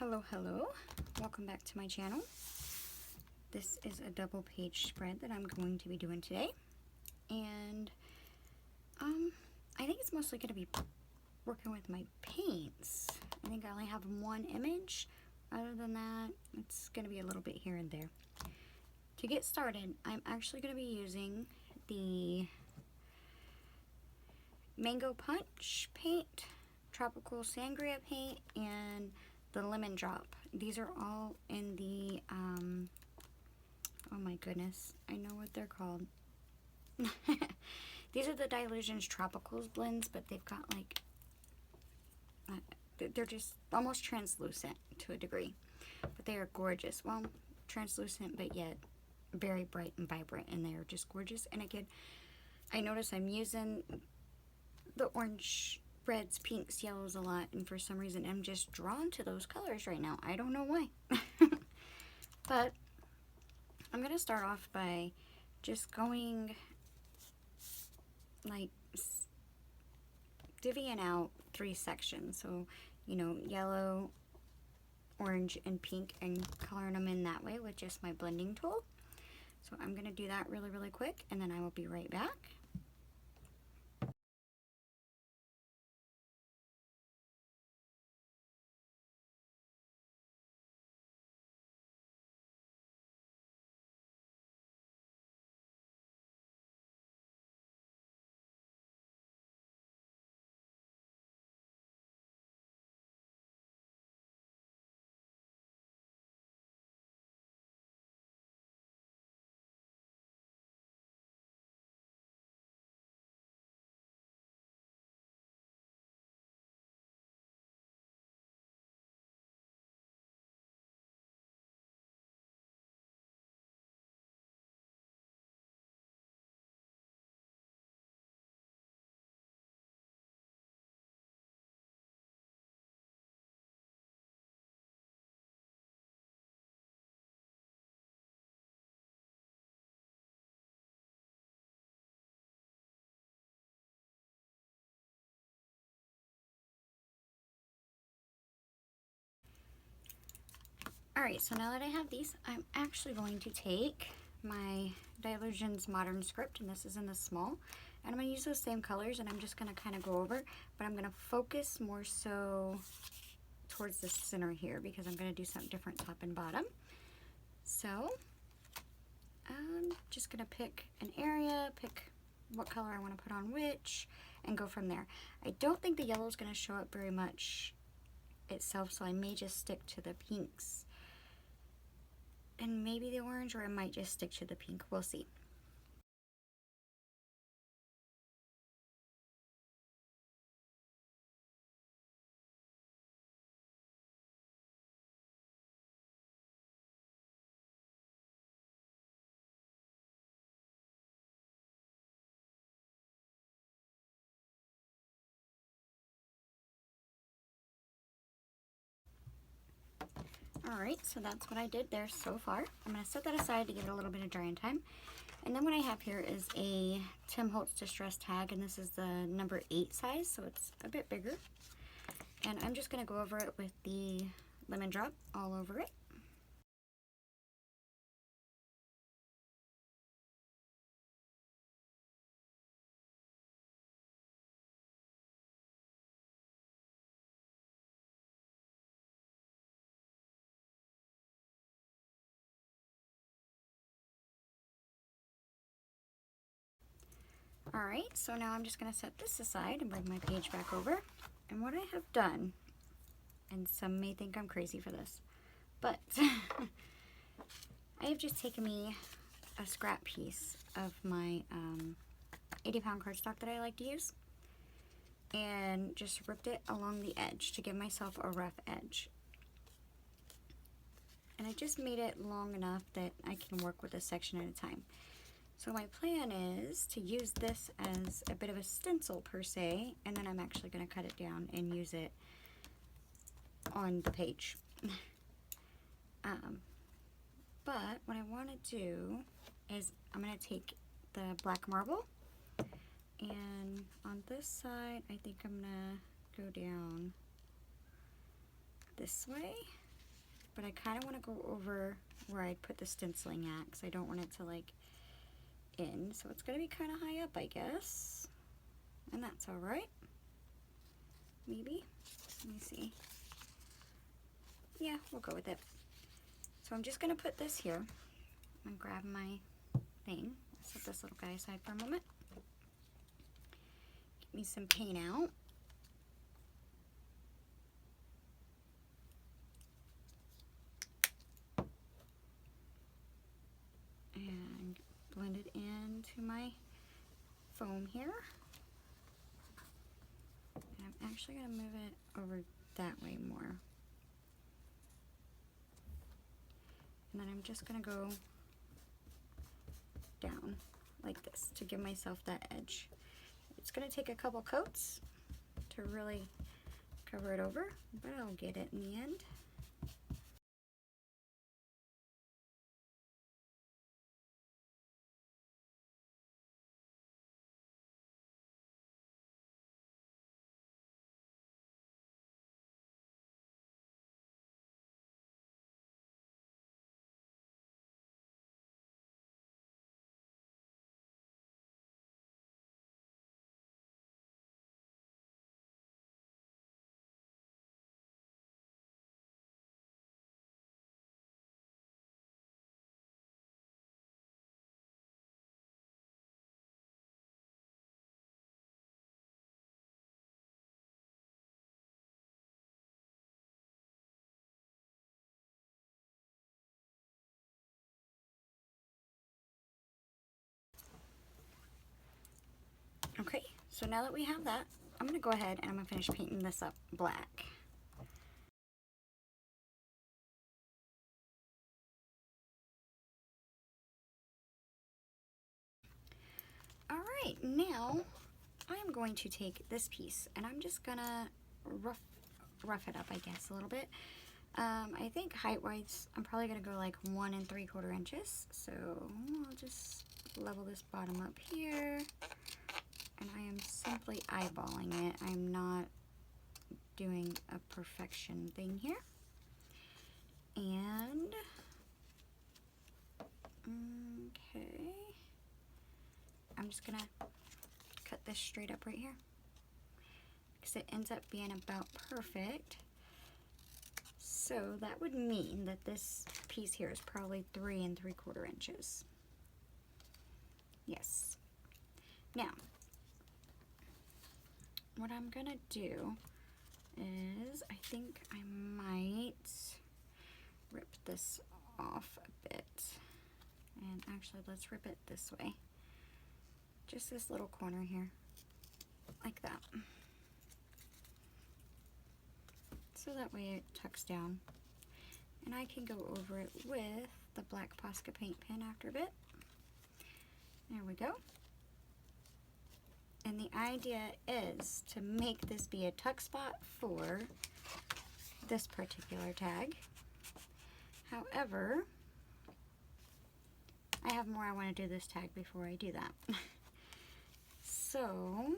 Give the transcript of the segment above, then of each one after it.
Hello, welcome back to my channel. This is a double page spread that I'm going to be doing today, and I think it's mostly going to be working with my paints. I think I only have one image. Other than that, it's going to be a little bit here and there. To get started, I'm actually going to be using the Mango Punch paint, Tropical Sangria paint, and the Lemon Drop. These are all in the, oh my goodness, I know what they're called. These are the Dylusions Tropicals blends, but they've got like, they're just almost translucent to a degree. But they are gorgeous. Well, translucent, but yet very bright and vibrant, and they are just gorgeous. And again, I notice I'm using the orange, reds, pinks, yellows a lot, and for some reason I'm just drawn to those colors right now. I don't know why. But I'm gonna start off by just going like divvying out 3 sections. So, you know, yellow, orange, and pink, and coloring them in that way with just my blending tool. So I'm gonna do that really quick, and then I will be right back. Alright, so now that I have these, I'm actually going to take my Dylusions Modern Script, and this is in the small, and I'm going to use those same colors, and I'm just going to kind of go over, but I'm going to focus more so towards the center here, because I'm going to do something different top and bottom. So, I'm just going to pick an area, pick what color I want to put on which, and go from there. I don't think the yellow is going to show up very much itself, so I may just stick to the pinks and maybe the orange, or I might just stick to the pink. We'll see. Alright, so that's what I did there so far. I'm going to set that aside to give it a little bit of drying time. And then what I have here is a Tim Holtz Distress tag, and this is the number 8 size, so it's a bit bigger. And I'm just going to go over it with the Lemon Drop all over it. Alright, so now I'm just going to set this aside and bring my page back over. And what I have done, and some may think I'm crazy for this, but I have just taken me a scrap piece of my 80-pound cardstock that I like to use, and just ripped it along the edge to give myself a rough edge. And I just made it long enough that I can work with a section at a time. So my plan is to use this as a bit of a stencil per se, and then I'm actually going to cut it down and use it on the page. But what I want to do is I'm going to take the black marble, and on this side I think I'm going to go down this way but I kind of want to go over where I'd put the stenciling at because I don't want it to like end. So it's going to be kind of high up, I guess. And that's all right. Maybe. Let me see. Yeah, we'll go with it. So I'm just going to put this here. I'm going to grab my thing. Set this little guy aside for a moment. Get me some paint out. And blend it into my foam here. And I'm actually going to move it over that way more. And then I'm just going to go down like this to give myself that edge. It's going to take a couple coats to really cover it over, but I'll get it in the end. Okay, so now that we have that, I'm going to go ahead and I'm going to finish painting this up black. Alright, now I am going to take this piece and I'm just going to rough it up, I guess, a little bit. I think height-wise, I'm probably going to go like 1 3/4 inches. So I'll just level this bottom up here. And I am simply eyeballing it. I'm not doing a perfection thing here. And, okay. I'm just gonna cut this straight up right here because it ends up being about perfect. So that would mean that this piece here is probably 3 3/4 inches. Yes. Now, what I'm gonna do is I think I might rip this off a bit. And actually, let's rip it this way. Just this little corner here, like that. So that way it tucks down. And I can go over it with the black Posca paint pen after a bit. There we go. And the idea is to make this be a tuck spot for this particular tag. However, I have more I want to do this tag before I do that. So,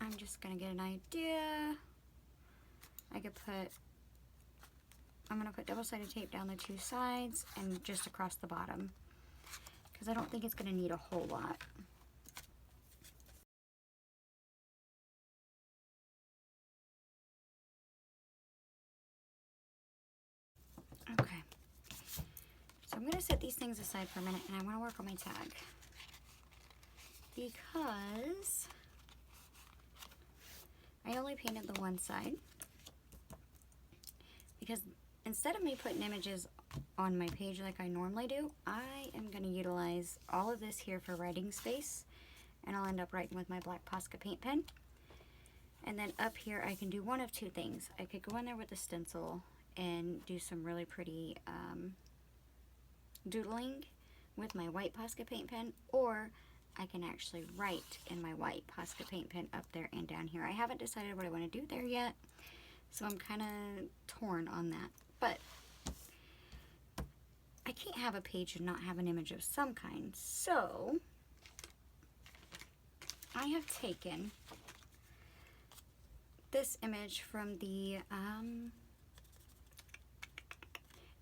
I'm just going to get an idea. I'm going to put double-sided tape down the 2 sides and just across the bottom, because I don't think it's going to need a whole lot. Okay, so I'm going to set these things aside for a minute and I want to work on my tag, because I only painted the one side, because instead of me putting images on my page like I normally do, I am going to utilize all of this here for writing space, and I'll end up writing with my black Posca paint pen. And then up here I can do one of 2 things. I could go in there with the stencil and do some really pretty doodling with my white Posca paint pen, or I can actually write in my white Posca paint pen up there and down here. I haven't decided what I want to do there yet, so I'm kind of torn on that. But I can't have a page and not have an image of some kind, so I have taken this image from the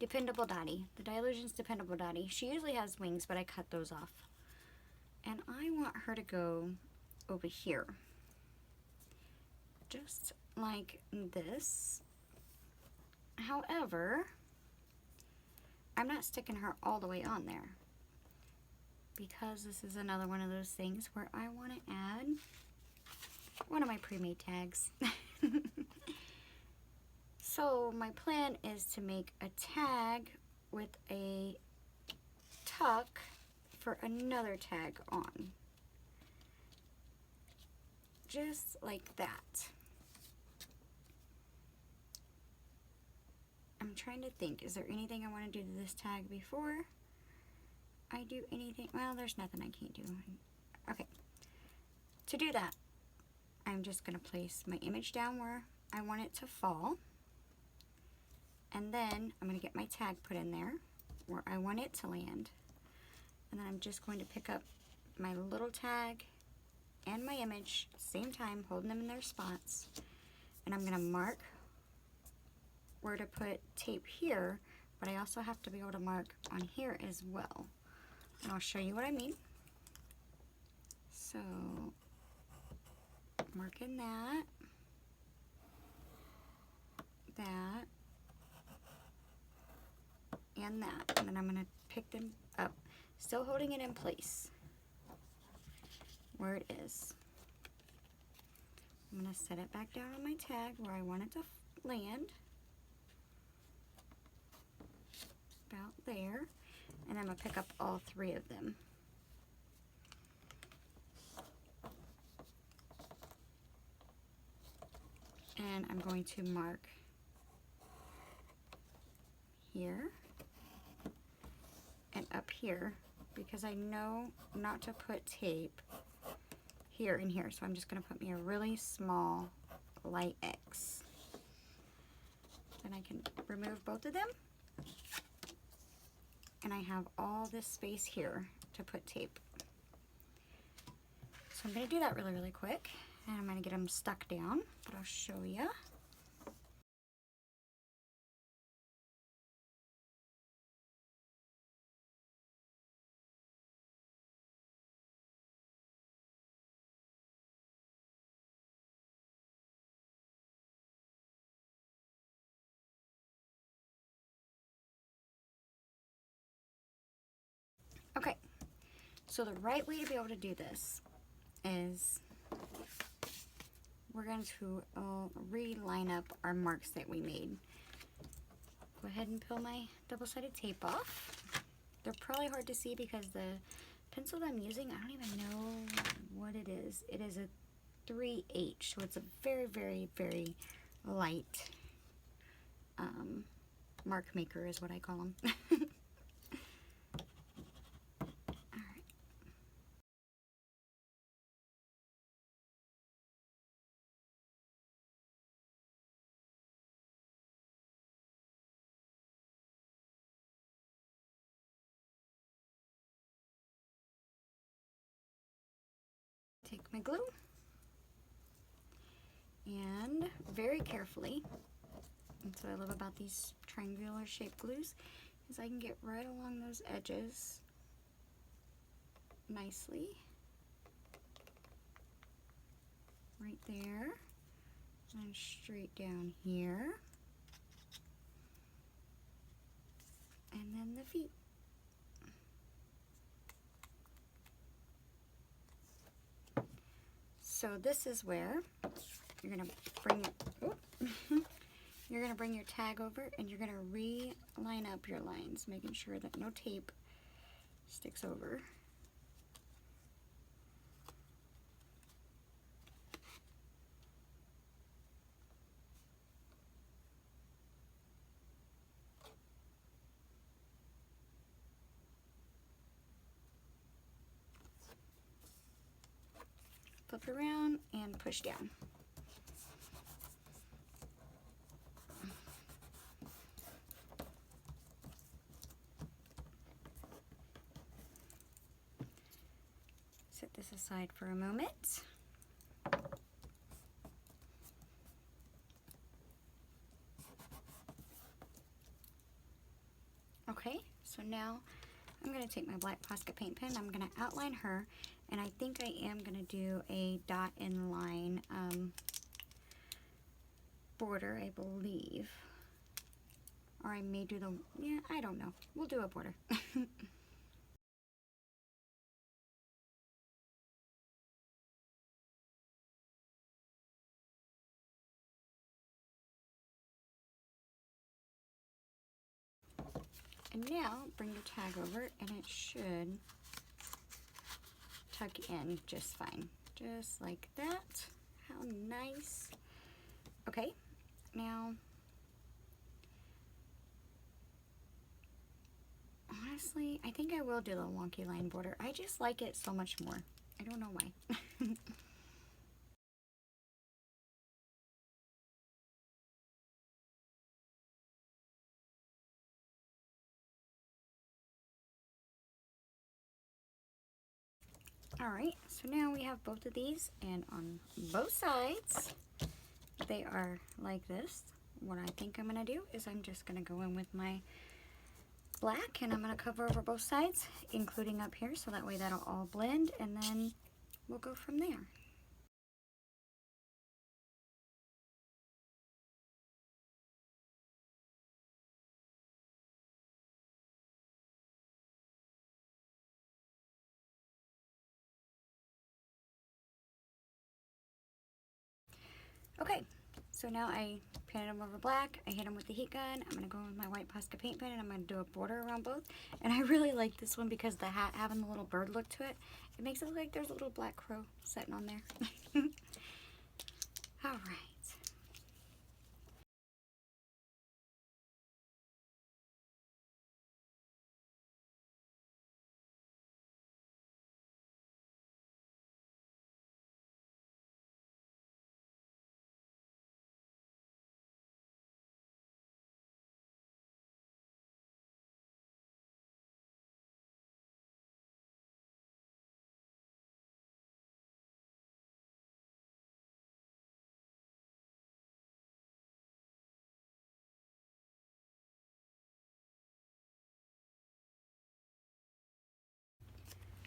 Dependable Dotty. The Dylusions Dependable Dotty. She usually has wings, but I cut those off. And I want her to go over here. Just like this. However, I'm not sticking her all the way on there, because this is another one of those things where I want to add one of my pre-made tags. So my plan is to make a tag with a tuck for another tag on. Just like that. I'm trying to think, is there anything I want to do to this tag before I do anything? Well, there's nothing I can't do. Okay. To do that, I'm just going to place my image down where I want it to fall. And then I'm going to get my tag put in there where I want it to land. And then I'm just going to pick up my little tag and my image at the same time, holding them in their spots. And I'm going to mark where to put tape here, but I also have to be able to mark on here as well. And I'll show you what I mean. So, marking that, and that, and then I'm going to pick them up, still holding it in place where it is. I'm going to set it back down on my tag where I want it to land. About there, and I'm going to pick up all three of them. And I'm going to mark here and up here, because I know not to put tape here and here, so I'm just going to put me a really small light X. Then I can remove both of them. And I have all this space here to put tape. So I'm going to do that really, really quick. And I'm going to get them stuck down, but I'll show you. Okay, so the right way to be able to do this is we're going to re-line up our marks that we made. Go ahead and peel my double-sided tape off. They're probably hard to see because the pencil that I'm using, I don't even know what it is. It is a 3H, so it's a very, very, very light mark maker is what I call them. Take my glue and very carefully, that's what I love about these triangular shaped glues, is I can get right along those edges nicely, right there, and straight down here, and then the feet. So this is where you're gonna bring your tag over, and you're gonna re-line up your lines, making sure that no tape sticks over. Flip around and push down. Set this aside for a moment. Okay, so now I'm going to take my black Posca paint pen. I'm going to outline her, and I think I am going to do a dot and line border, I believe. Or I may do the, yeah, I don't know. We'll do a border. And now bring your tag over, and it should tuck in just fine. Just like that. How nice. Okay, now, honestly, I think I will do the wonky line border. I just like it so much more. I don't know why. Alright, so now we have both of these, and on both sides, they are like this. What I think I'm going to do is I'm just going to go in with my black, and I'm going to cover over both sides, including up here, so that way that'll all blend, and then we'll go from there. Okay, so now I painted them over black, I hit them with the heat gun, I'm going to go in with my white Posca paint pen, and I'm going to do a border around both. And I really like this one because the hat having the little bird look to it, it makes it look like there's a little black crow sitting on there. Alright.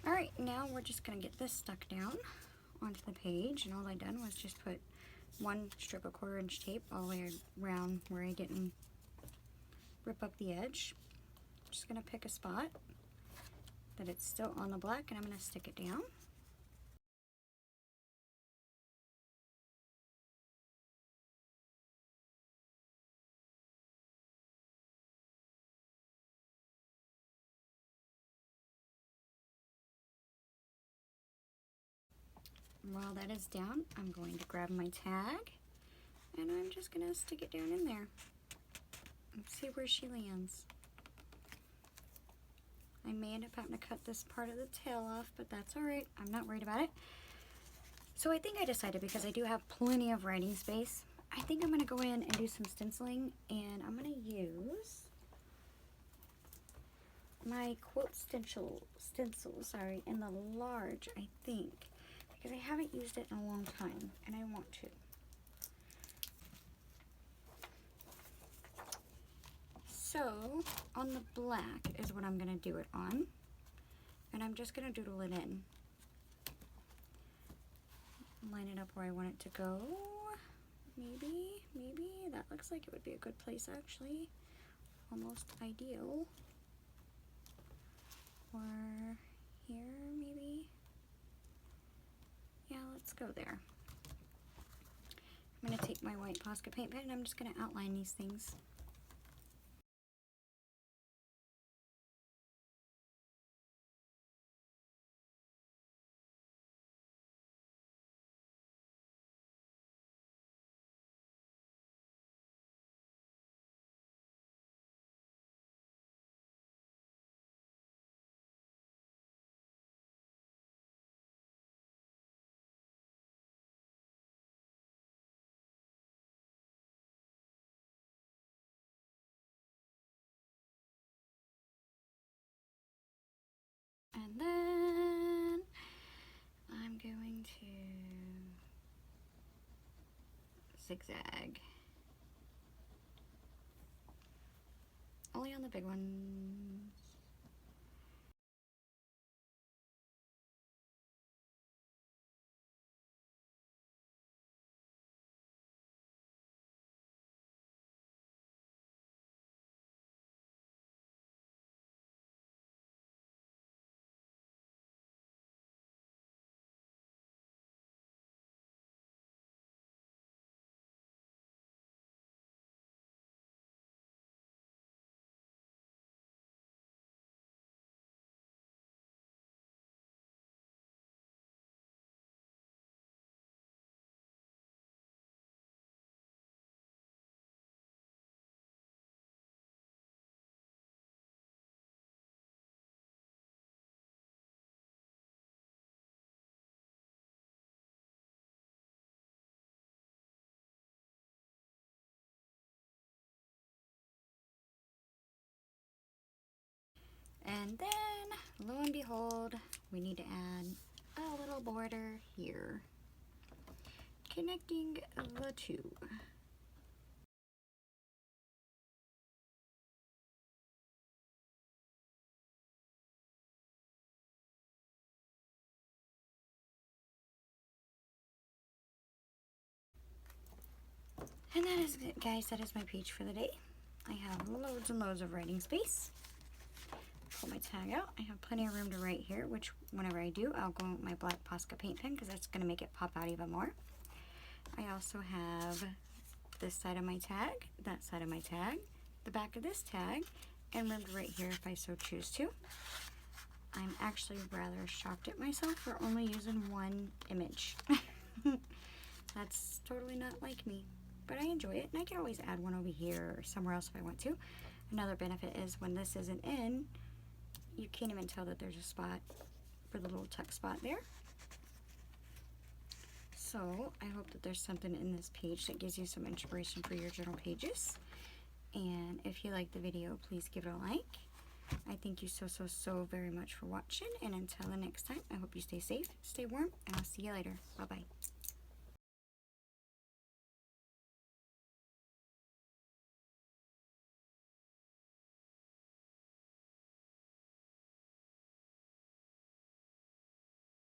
Alright, now we're just going to get this stuck down onto the page, and all I done was just put one strip of 1/4 inch tape all the way around where I didn't rip up the edge. I'm just going to pick a spot that it's still on the black, and I'm going to stick it down. While that is down, I'm going to grab my tag, and I'm just going to stick it down in there and see where she lands. I may end up having to cut this part of the tail off, but that's alright. I'm not worried about it. So I think I decided, because I do have plenty of writing space, I think I'm going to go in and do some stenciling, and I'm going to use my Quilts stencil, in the large, I think, because I haven't used it in a long time, and I want to. So, on the black is what I'm going to do it on, and I'm just going to doodle it in. Line it up where I want it to go. Maybe, that looks like it would be a good place, actually. Almost ideal. Or here, maybe. Yeah, let's go there. I'm going to take my white Posca paint pen, and I'm just going to outline these things. And then I'm going to zigzag. Only on the big one. And then, lo and behold, we need to add a little border here, connecting the two. And that is it, guys. That is my page for the day. I have loads and loads of writing space. Pull my tag out. I have plenty of room to write here, which whenever I do, I'll go with my black Posca paint pen because that's going to make it pop out even more. I also have this side of my tag, that side of my tag, the back of this tag, and room to write here if I so choose to. I'm actually rather shocked at myself for only using one image. That's totally not like me, but I enjoy it, and I can always add one over here or somewhere else if I want to. Another benefit is when this isn't in, you can't even tell that there's a spot for the little tuck spot there. So I hope that there's something in this page that gives you some inspiration for your journal pages. And if you like the video, please give it a like. I thank you so very much for watching, and until the next time, I hope you stay safe, stay warm, and I'll see you later. Bye bye.